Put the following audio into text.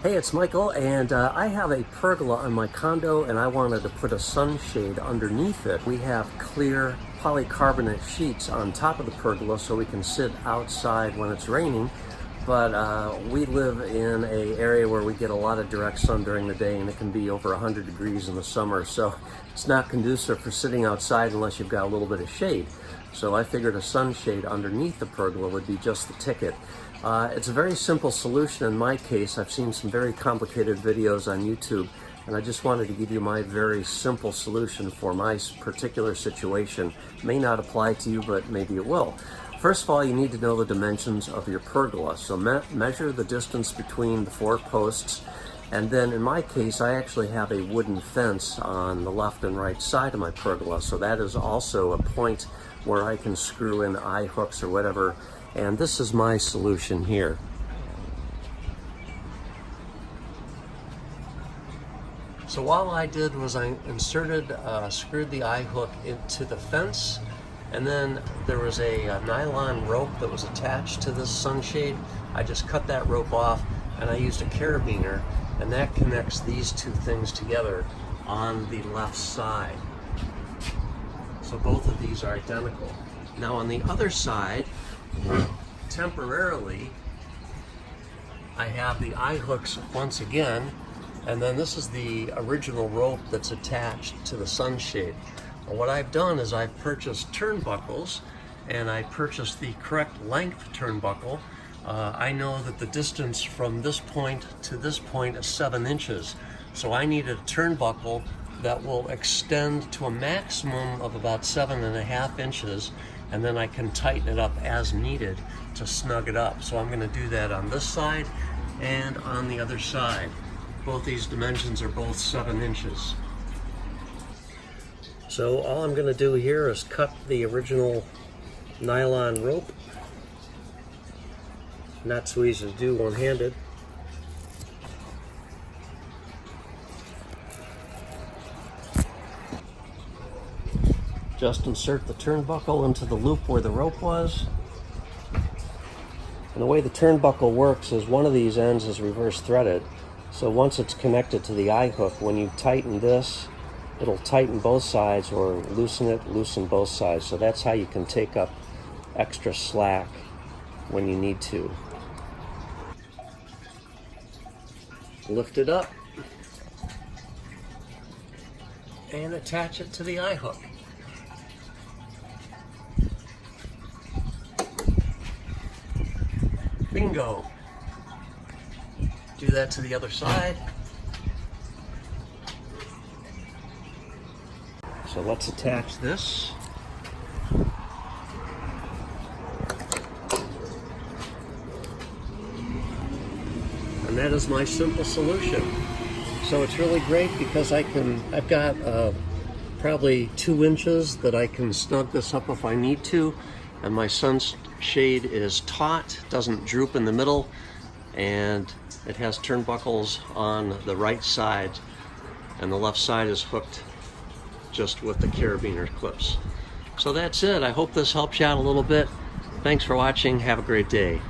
Hey, it's Michael, and I have a pergola on my condo, and I wanted to put a sunshade underneath it. We have clear polycarbonate sheets on top of the pergola so we can sit outside when it's raining, but we live in an area where we get a lot of direct sun during the day, and it can be over 100 degrees in the summer, so it's not conducive for sitting outside unless you've got a little bit of shade. So I figured a sunshade underneath the pergola would be just the ticket. It's a very simple solution in my case. I've seen some very complicated videos on YouTube, and I just wanted to give you my very simple solution for my particular situation. May not apply to you, but maybe it will. First of all, you need to know the dimensions of your pergola. So measure the distance between the 4 posts, and then in my case, I actually have a wooden fence on the left and right side of my pergola, so that is also a point where I can screw in eye hooks or whatever. And this is my solution here. So all I did was I screwed the eye hook into the fence, and then there was a nylon rope that was attached to this sunshade. I just cut that rope off, and I used a carabiner, and that connects these 2 things together on the left side. So both of these are identical. Now on the other side, temporarily, I have the eye hooks once again, and then this is the original rope that's attached to the sunshade. Well, what I've done is I've purchased turnbuckles, and I purchased the correct length turnbuckle. I know that the distance from this point to this point is 7 inches, so I need a turnbuckle that will extend to a maximum of about 7.5 inches, and then I can tighten it up as needed to snug it up. So I'm going to do that on this side and on the other side. Both these dimensions are both 7 inches. So all I'm going to do here is cut the original nylon rope. Not so easy to do one-handed. Just insert the turnbuckle into the loop where the rope was. And the way the turnbuckle works is one of these ends is reverse threaded. So once it's connected to the eye hook, when you tighten this, it'll tighten both sides, or loosen it, loosen both sides. So that's how you can take up extra slack when you need to. Lift it up and attach it to the eye hook. Bingo! Do that to the other side. So let's attach this. And that is my simple solution. So it's really great because I've got probably 2 inches that I can snug this up if I need to. And my sunshade is taut, doesn't droop in the middle, and it has turnbuckles on the right side, and the left side is hooked just with the carabiner clips. So that's it. I hope this helps you out a little bit. Thanks for watching. Have a great day.